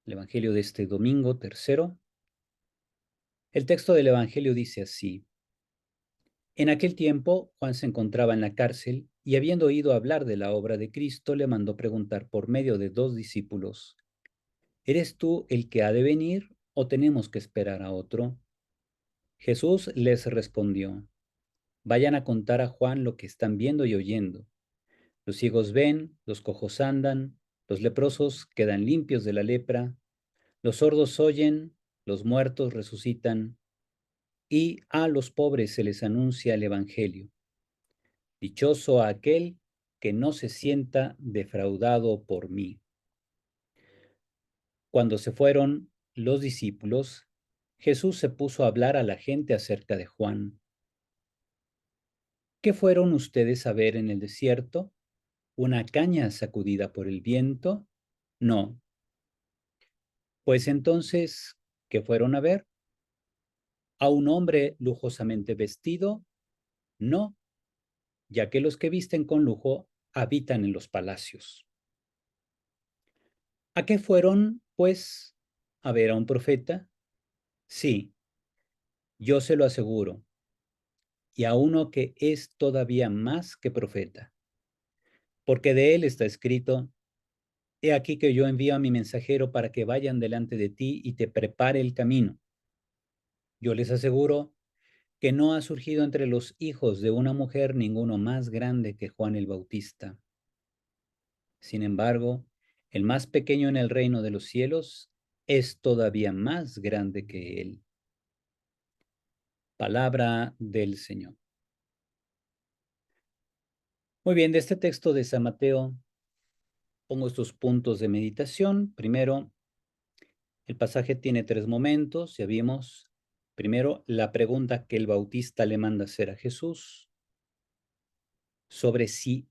El Evangelio de este domingo tercero. El texto del Evangelio dice así: En aquel tiempo, Juan se encontraba en la cárcel y habiendo oído hablar de la obra de Cristo, le mandó preguntar por medio de dos discípulos: ¿Eres tú el que ha de venir o tenemos que esperar a otro? Jesús les respondió: Vayan a contar a Juan lo que están viendo y oyendo. Los ciegos ven, los cojos andan, los leprosos quedan limpios de la lepra, los sordos oyen, los muertos resucitan, y a los pobres se les anuncia el Evangelio. Dichoso aquel que no se sienta defraudado por mí. Cuando se fueron los discípulos, Jesús se puso a hablar a la gente acerca de Juan. ¿Qué fueron ustedes a ver en el desierto? ¿Una caña sacudida por el viento? No. Pues entonces, ¿qué fueron a ver? ¿A un hombre lujosamente vestido? No, ya que los que visten con lujo habitan en los palacios. ¿A qué fueron, pues, a ver a un profeta? Sí, yo se lo aseguro, y a uno que es todavía más que profeta, porque de él está escrito: He aquí que yo envío a mi mensajero para que vayan delante de ti y te prepare el camino. Yo les aseguro que no ha surgido entre los hijos de una mujer ninguno más grande que Juan el Bautista. Sin embargo, el más pequeño en el reino de los cielos es todavía más grande que él. Palabra del Señor. Muy bien, de este texto de San Mateo pongo estos puntos de meditación. Primero, el pasaje tiene tres momentos, ya vimos. Primero, la pregunta que el Bautista le manda hacer a Jesús sobre si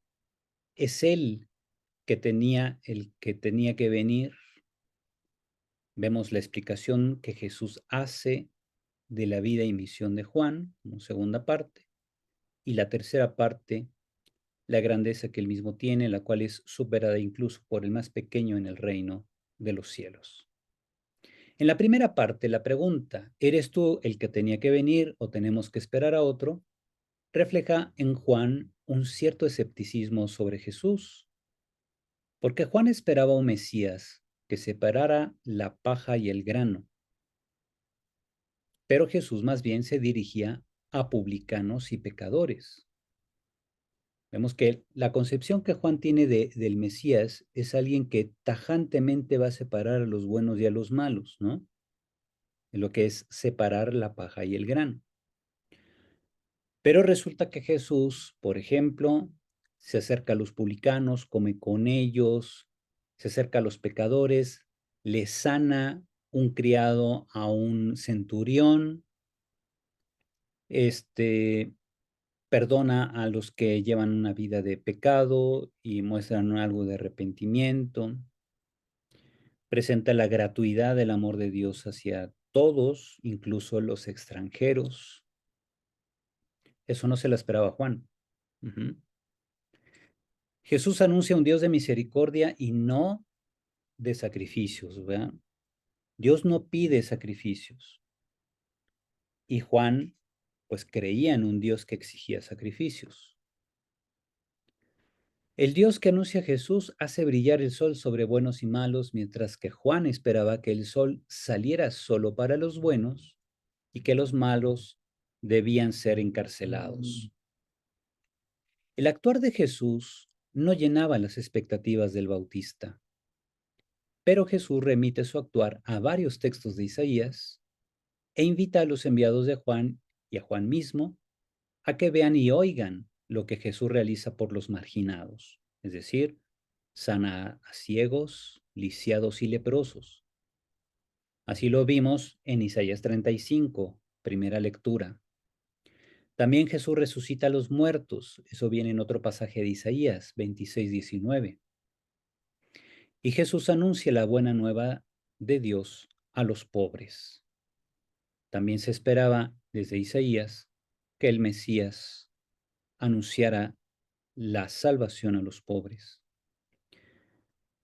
es él el que tenía que venir. Vemos la explicación que Jesús hace de la vida y misión de Juan, como segunda parte. Y la tercera parte, la grandeza que él mismo tiene, la cual es superada incluso por el más pequeño en el reino de los cielos. En la primera parte, la pregunta: ¿eres tú el que tenía que venir o tenemos que esperar a otro?, refleja en Juan un cierto escepticismo sobre Jesús, porque Juan esperaba un Mesías que separara la paja y el grano, pero Jesús más bien se dirigía a publicanos y pecadores. Vemos que la concepción que Juan tiene del Mesías es alguien que tajantemente va a separar a los buenos y a los malos, ¿no? En lo que es separar la paja y el grano. Pero resulta que Jesús, por ejemplo, se acerca a los publicanos, come con ellos, se acerca a los pecadores, le sana un criado a un centurión, perdona a los que llevan una vida de pecado y muestran algo de arrepentimiento, presenta la gratuidad del amor de Dios hacia todos, incluso los extranjeros. Eso no se lo esperaba Juan. Uh-huh. Jesús anuncia un Dios de misericordia y no de sacrificios, ¿verdad? Dios no pide sacrificios. Y Juan, pues creía en un Dios que exigía sacrificios. El Dios que anuncia a Jesús hace brillar el sol sobre buenos y malos, mientras que Juan esperaba que el sol saliera solo para los buenos y que los malos debían ser encarcelados. El actuar de Jesús no llenaba las expectativas del Bautista, pero Jesús remite su actuar a varios textos de Isaías e invita a los enviados de Juan y a Juan mismo a que vean y oigan lo que Jesús realiza por los marginados, es decir, sana a ciegos, lisiados y leprosos. Así lo vimos en Isaías 35, primera lectura. También Jesús resucita a los muertos, eso viene en otro pasaje de Isaías 26, 19. Y Jesús anuncia la buena nueva de Dios a los pobres. También se esperaba desde Isaías que el Mesías anunciara la salvación a los pobres.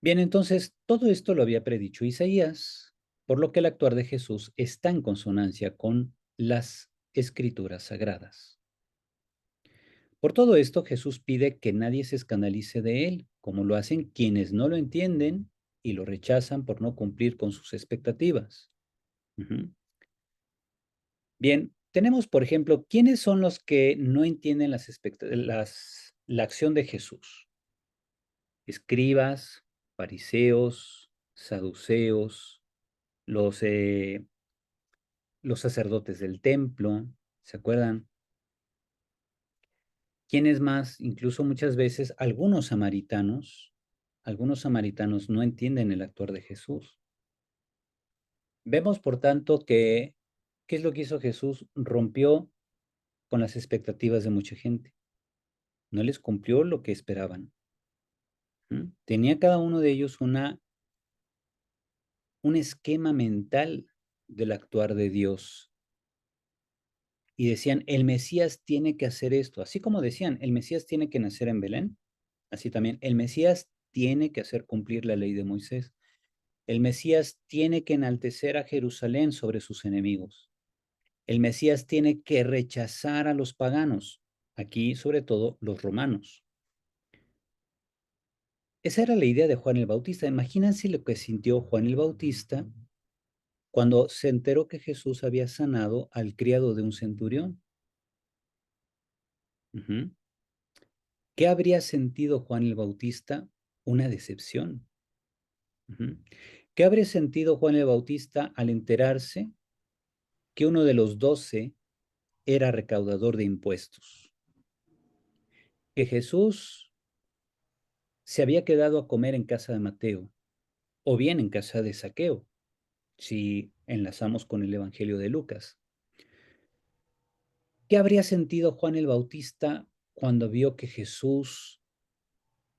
Bien, entonces todo esto lo había predicho Isaías, por lo que el actuar de Jesús está en consonancia con las escrituras sagradas. Por todo esto, Jesús pide que nadie se escandalice de él, como lo hacen quienes no lo entienden y lo rechazan por no cumplir con sus expectativas. Ujú. Bien, tenemos, por ejemplo, ¿quiénes son los que no entienden la acción de Jesús? Escribas, fariseos, saduceos, los, eh, los sacerdotes del templo, ¿se acuerdan? ¿Quiénes más? Incluso muchas veces algunos samaritanos no entienden el actuar de Jesús. Vemos, por tanto, que, ¿qué es lo que hizo Jesús? Rompió con las expectativas de mucha gente. No les cumplió lo que esperaban. Tenía cada uno de ellos un esquema mental del actuar de Dios. Y decían, el Mesías tiene que hacer esto. Así como decían, el Mesías tiene que nacer en Belén. Así también, el Mesías tiene que hacer cumplir la ley de Moisés. El Mesías tiene que enaltecer a Jerusalén sobre sus enemigos. El Mesías tiene que rechazar a los paganos, aquí sobre todo los romanos. Esa era la idea de Juan el Bautista. Imagínense lo que sintió Juan el Bautista cuando se enteró que Jesús había sanado al criado de un centurión. Ujú. ¿Qué habría sentido Juan el Bautista? Una decepción. Ujú. ¿Qué habría sentido Juan el Bautista al enterarse que uno de los 12 era recaudador de impuestos? Que Jesús se había quedado a comer en casa de Mateo, o bien en casa de Zaqueo, si enlazamos con el Evangelio de Lucas. ¿Qué habría sentido Juan el Bautista cuando vio que Jesús,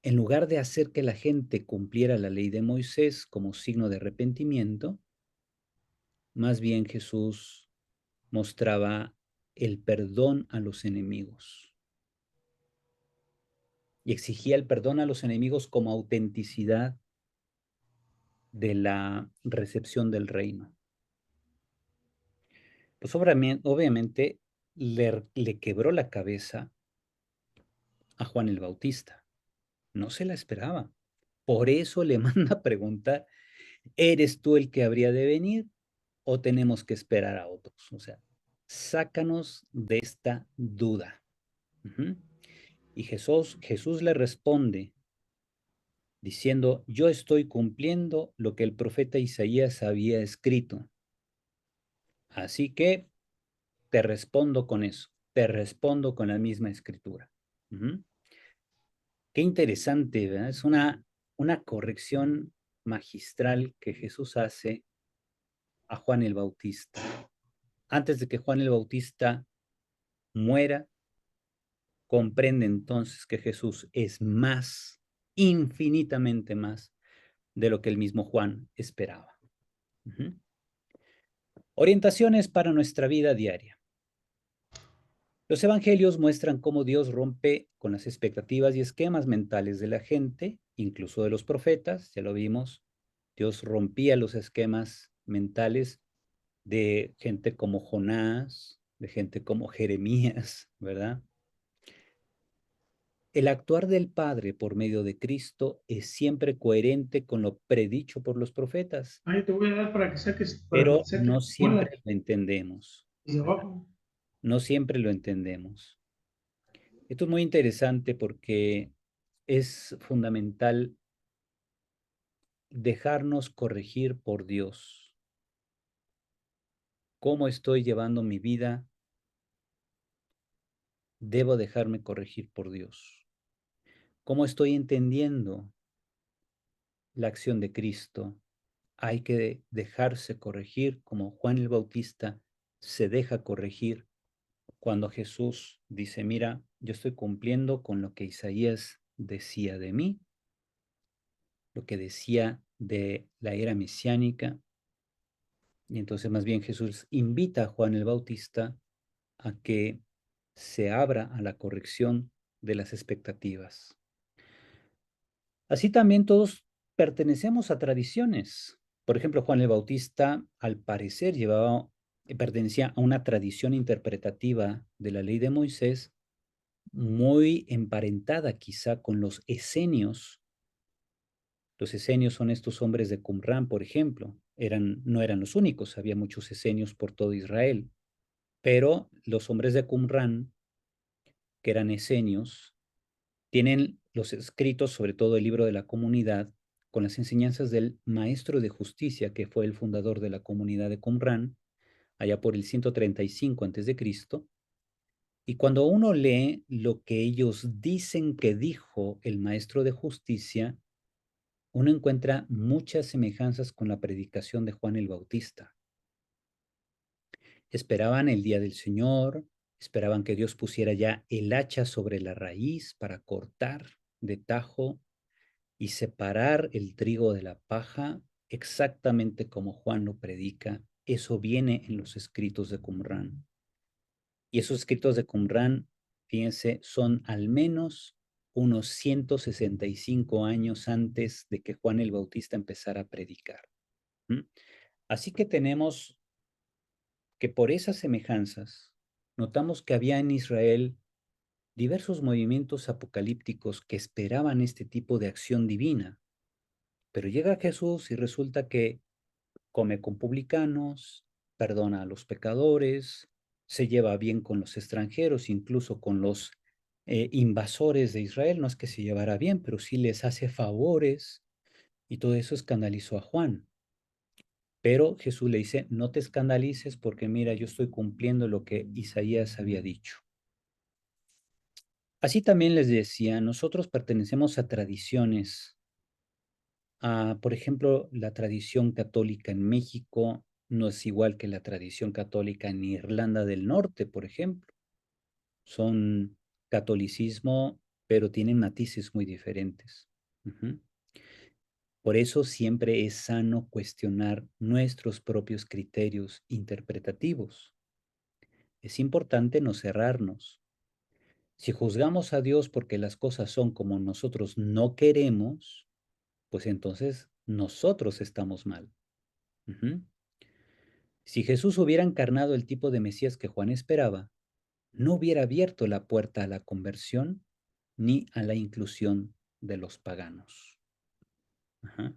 en lugar de hacer que la gente cumpliera la ley de Moisés como signo de arrepentimiento, más bien Jesús mostraba el perdón a los enemigos y exigía el perdón a los enemigos como autenticidad de la recepción del reino? Pues obviamente le quebró la cabeza a Juan el Bautista. No se la esperaba. Por eso le manda a preguntar, ¿eres tú el que habría de venir o tenemos que esperar a otros? O sea, sácanos de esta duda. Ujú. Y Jesús le responde diciendo, yo estoy cumpliendo lo que el profeta Isaías había escrito. Así que te respondo con eso, te respondo con la misma escritura. Ujú. Qué interesante, ¿verdad? Es una corrección magistral que Jesús hace a Juan el Bautista. Antes de que Juan el Bautista muera, comprende entonces que Jesús es más, infinitamente más, de lo que el mismo Juan esperaba. Ujú. Orientaciones para nuestra vida diaria. Los evangelios muestran cómo Dios rompe con las expectativas y esquemas mentales de la gente, incluso de los profetas, ya lo vimos. Dios rompía los esquemas mentales de gente como Jonás, de gente como Jeremías, ¿verdad? El actuar del Padre por medio de Cristo es siempre coherente con lo predicho por los profetas, Ahí te voy a dar para que pero te saques no las muelas. siempre lo entendemos, Y ¿verdad? abajo. No siempre lo entendemos. Esto es muy interesante porque es fundamental dejarnos corregir por Dios. ¿Cómo estoy llevando mi vida? Debo dejarme corregir por Dios. ¿Cómo estoy entendiendo la acción de Cristo? Hay que dejarse corregir como Juan el Bautista se deja corregir cuando Jesús dice, mira, yo estoy cumpliendo con lo que Isaías decía de mí, lo que decía de la era mesiánica. Y entonces más bien Jesús invita a Juan el Bautista a que se abra a la corrección de las expectativas. Así también todos pertenecemos a tradiciones. Por ejemplo, Juan el Bautista, al parecer, pertenecía a una tradición interpretativa de la ley de Moisés, muy emparentada quizá con los esenios. Los esenios son estos hombres de Qumrán, por ejemplo. No eran los únicos, había muchos esenios por todo Israel. Pero los hombres de Qumrán, que eran esenios, tienen los escritos, sobre todo el libro de la comunidad, con las enseñanzas del maestro de justicia, que fue el fundador de la comunidad de Qumrán, allá por el 135 antes de Cristo. Y cuando uno lee lo que ellos dicen que dijo el maestro de justicia, uno encuentra muchas semejanzas con la predicación de Juan el Bautista. Esperaban el día del Señor, esperaban que Dios pusiera ya el hacha sobre la raíz para cortar de tajo y separar el trigo de la paja, exactamente como Juan lo predica. Eso viene en los escritos de Qumrán. Y esos escritos de Qumrán, fíjense, son al menos unos 165 años antes de que Juan el Bautista empezara a predicar. ¿Mm? Así que tenemos que por esas semejanzas, notamos que había en Israel diversos movimientos apocalípticos que esperaban este tipo de acción divina. Pero llega Jesús y resulta que come con publicanos, perdona a los pecadores, se lleva bien con los extranjeros, incluso con los invasores de Israel. No es que se llevara bien, pero sí les hace favores y todo eso escandalizó a Juan. Pero Jesús le dice, no te escandalices porque mira, yo estoy cumpliendo lo que Isaías había dicho. Así también les decía, nosotros pertenecemos a tradiciones. Por ejemplo, la tradición católica en México no es igual que la tradición católica en Irlanda del Norte, por ejemplo. Son catolicismo, pero tienen matices muy diferentes. Ujú. Por eso siempre es sano cuestionar nuestros propios criterios interpretativos. Es importante no cerrarnos. Si juzgamos a Dios porque las cosas son como nosotros no queremos, pues entonces nosotros estamos mal. Ujú. Si Jesús hubiera encarnado el tipo de Mesías que Juan esperaba, no hubiera abierto la puerta a la conversión ni a la inclusión de los paganos. Ajá.